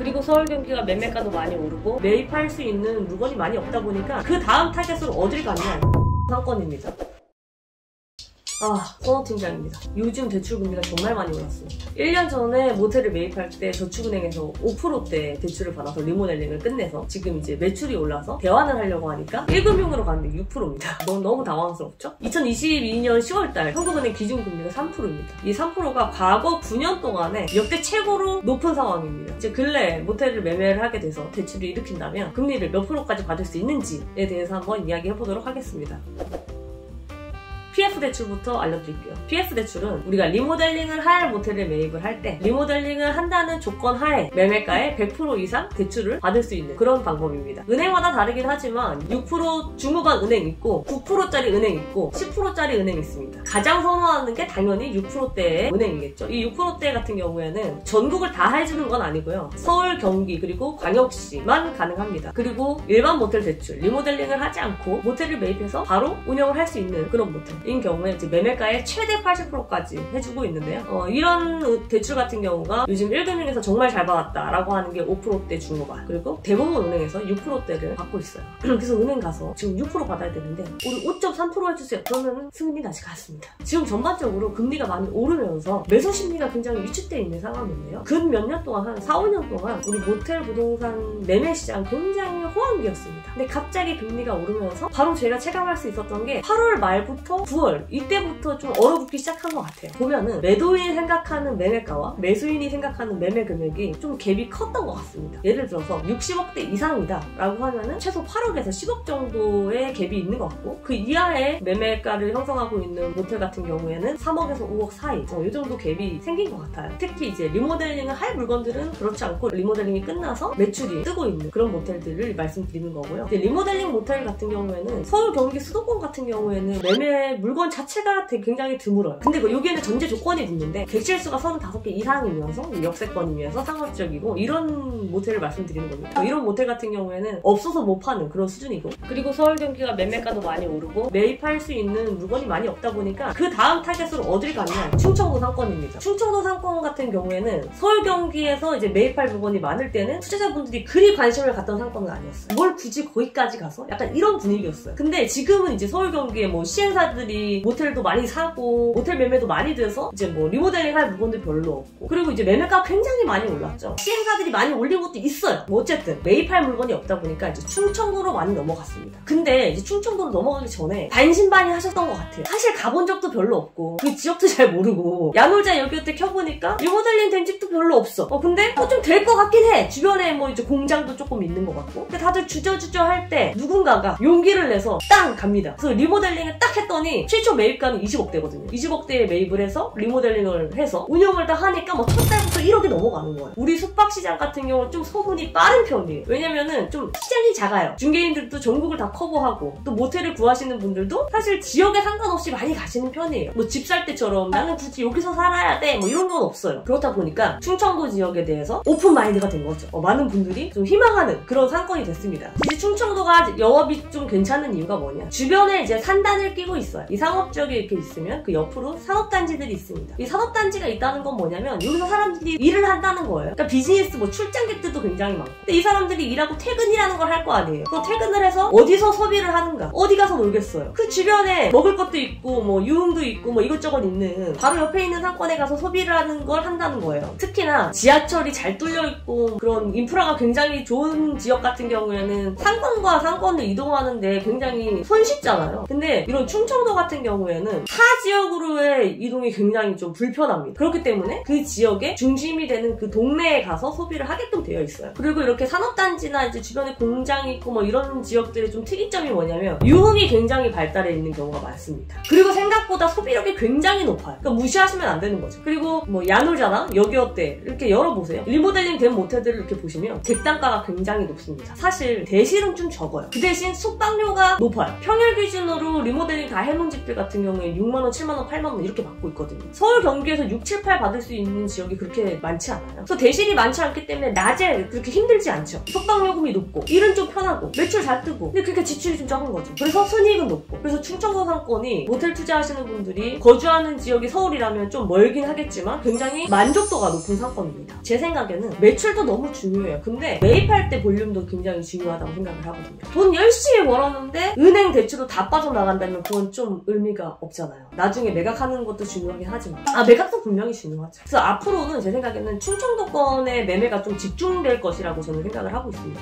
그리고 서울 경기가 매매가도 많이 오르고 매입할 수 있는 물건이 많이 없다 보니까 그 다음 타겟으로 어딜 갔냐? 상권입니다. 선호 팀장입니다. 요즘 대출금리가 정말 많이 올랐어요. 1년 전에 모텔을 매입할 때 저축은행에서 5%대 대출을 받아서 리모델링을 끝내서 지금 이제 매출이 올라서 대환을 하려고 하니까 1금융으로 갔는데 6%입니다. 너무 당황스럽죠? 2022년 10월달 한국은행 기준금리가 3%입니다. 이 3%가 과거 9년 동안에 역대 최고로 높은 상황입니다. 이제 근래 모텔을 매매를 하게 돼서 대출을 일으킨다면 금리를 몇 프로까지 받을 수 있는지에 대해서 한번 이야기해보도록 하겠습니다. PF 대출부터 알려드릴게요. PF 대출은 우리가 리모델링을 할 모텔에 매입을 할 때 리모델링을 한다는 조건 하에 매매가의 100% 이상 대출을 받을 수 있는 그런 방법입니다. 은행마다 다르긴 하지만 6% 중후반 은행 있고 9%짜리 은행 있고 10%짜리 은행 있습니다. 가장 선호하는 게 당연히 6%대의 은행이겠죠. 이 6%대 같은 경우에는 전국을 다 해주는 건 아니고요. 서울, 경기 그리고 광역시만 가능합니다. 그리고 일반 모텔 대출, 리모델링을 하지 않고 모텔을 매입해서 바로 운영을 할 수 있는 그런 모텔 인 경우에 이제 매매가의 최대 80%까지 해주고 있는데요. 이런 대출 같은 경우가 요즘 1금융에서 정말 잘 받았다라고 하는 게 5%대 중후반 그리고 대부분 은행에서 6%대를 받고 있어요. 그래서 은행 가서 지금 6% 받아야 되는데 우리 5.3% 해주세요. 그러면 승인이 아직 갔습니다. 지금 전반적으로 금리가 많이 오르면서 매수 심리가 굉장히 위축되어 있는 상황인데요. 근 몇 년 동안 한 4, 5년 동안 우리 모텔 부동산 매매 시장 굉장히 호황기였습니다. 근데 갑자기 금리가 오르면서 바로 제가 체감할 수 있었던 게 8월 말부터 9월 이때부터 좀 얼어붙기 시작한 것 같아요. 보면은 매도인이 생각하는 매매가와 매수인이 생각하는 매매 금액이 좀 갭이 컸던 것 같습니다. 예를 들어서 60억대 이상이다 라고 하면은 최소 8억에서 10억 정도의 갭이 있는 것 같고 그 이하의 매매가를 형성하고 있는 모텔 같은 경우에는 3억에서 5억 사이 이 정도 갭이 생긴 것 같아요. 특히 이제 리모델링을 할 물건들은 그렇지 않고 리모델링이 끝나서 매출이 뜨고 있는 그런 모텔들을 말씀드리는 거고요. 이제 리모델링 모텔 같은 경우에는 서울, 경기, 수도권 같은 경우에는 매매 물건 자체가 굉장히 드물어요. 근데 여기에는 전제 조건이 있는데 객실수가 35개 이상이면서 역세권이면서 상업적이고 이런 모텔을 말씀드리는 겁니다. 이런 모텔 같은 경우에는 없어서 못 파는 그런 수준이고 그리고 서울, 경기가 매매가도 많이 오르고 매입할 수 있는 물건이 많이 없다 보니까 그 다음 타겟으로 어딜 갔냐? 충청도 상권입니다. 충청도 상권 같은 경우에는 서울, 경기에서 이제 매입할 물건이 많을 때는 투자자분들이 그리 관심을 갖던 상권은 아니었어요. 뭘 굳이 거기까지 가서? 약간 이런 분위기였어요. 근데 지금은 이제 서울, 경기에 뭐 시행사들이 모텔도 많이 사고 모텔 매매도 많이 돼서 이제 뭐 리모델링 할 물건도 별로 없고 그리고 이제 매매가가 굉장히 많이 올랐죠. 시행사들이 많이 올린 것도 있어요. 뭐 어쨌든 매입할 물건이 없다 보니까 이제 충청도로 많이 넘어갔습니다. 근데 이제 충청도로 넘어가기 전에 반신반의하셨던 것 같아요. 사실 가본 적도 별로 없고 그 지역도 잘 모르고 야놀자 여기어때 켜보니까 리모델링 된 집도 별로 없어. 근데 좀 될 것 같긴 해. 주변에 뭐 이제 공장도 조금 있는 것 같고 근데 다들 주저주저 할 때 누군가가 용기를 내서 땅 갑니다. 그래서 리모델링을 딱 했더니 최초 매입가는 20억대거든요. 20억대에 매입을 해서 리모델링을 해서 운영을 다 하니까 뭐 첫 달부터 1억이 넘어가는 거예요. 우리 숙박시장 같은 경우는 좀 소문이 빠른 편이에요. 왜냐면은 좀 시장이 작아요. 중개인들도 전국을 다 커버하고 또 모텔을 구하시는 분들도 사실 지역에 상관없이 많이 가시는 편이에요. 뭐 집 살 때처럼 나는 굳이 여기서 살아야 돼 뭐 이런 건 없어요. 그렇다 보니까 충청도 지역에 대해서 오픈 마인드가 된 거죠. 많은 분들이 좀 희망하는 그런 상권이 됐습니다. 이제 충청도가 영업이 좀 괜찮은 이유가 뭐냐? 주변에 이제 산단을 끼고 있어요. 이 상업지역에 이렇게 있으면 그 옆으로 산업단지들이 있습니다. 이 산업단지가 있다는 건 뭐냐면 여기서 사람들이 일을 한다는 거예요. 그러니까 비즈니스 뭐 출장객들도 굉장히 많고 근데 이 사람들이 일하고 퇴근이라는 걸 할 거 아니에요. 그럼 퇴근을 해서 어디서 소비를 하는가? 어디 가서 놀겠어요? 그 주변에 먹을 것도 있고 뭐 유흥도 있고 뭐 이것저것 있는 바로 옆에 있는 상권에 가서 소비를 하는 걸 한다는 거예요. 특히나 지하철이 잘 뚫려 있고 그런 인프라가 굉장히 좋은 지역 같은 경우에는 상권과 상권을 이동하는데 굉장히 손쉽잖아요. 근데 이런 충청도 같은 경우에는 타 지역으로의 이동이 굉장히 좀 불편합니다. 그렇기 때문에 그 지역의 중심이 되는 그 동네에 가서 소비를 하게끔 되어 있어요. 그리고 이렇게 산업단지나 이제 주변에 공장이 있고 뭐 이런 지역들의 좀 특이점이 뭐냐면 유흥이 굉장히 발달해 있는 경우가 많습니다. 그리고 생각보다 소비력이 굉장히 높아요. 그러니까 무시하시면 안 되는 거죠. 그리고 뭐 야놀자나 여기어때 이렇게 열어보세요. 리모델링 된 모텔들을 이렇게 보시면 객단가가 굉장히 높습니다. 사실 대실은 좀 적어요. 그 대신 숙박료가 높아요. 평일 기준으로 리모델링 다 해놓은 집들 같은 경우에 6만원, 7만원, 8만원 이렇게 받고 있거든요. 서울 경기에서 6, 7, 8 받을 수 있는 지역이 그렇게 많지 않아요. 그래서 대실이 많지 않기 때문에 낮에 그렇게 힘들지 않죠. 석방요금이 높고 일은 좀 편하고 매출 잘 뜨고 근데 그러니까 지출이 좀 적은 거죠. 그래서 순이익은 높고 그래서 충청도 상권이 모텔 투자하시는 분들이 거주하는 지역이 서울이라면 좀 멀긴 하겠지만 굉장히 만족도가 높은 상권입니다. 제 생각에는 매출도 너무 중요해요. 근데 매입할 때 볼륨도 굉장히 중요하다고 생각을 하거든요. 돈 열심히 벌었는데 은행 대출로 다 빠져나간다면 그건 좀 의미가 없잖아요. 나중에 매각하는 것도 중요하긴 하지만 매각도 분명히 중요하죠. 그래서 앞으로는 제 생각에는 충청도권의 매매가 좀 집중될 것이라고 저는 생각을 하고 있습니다.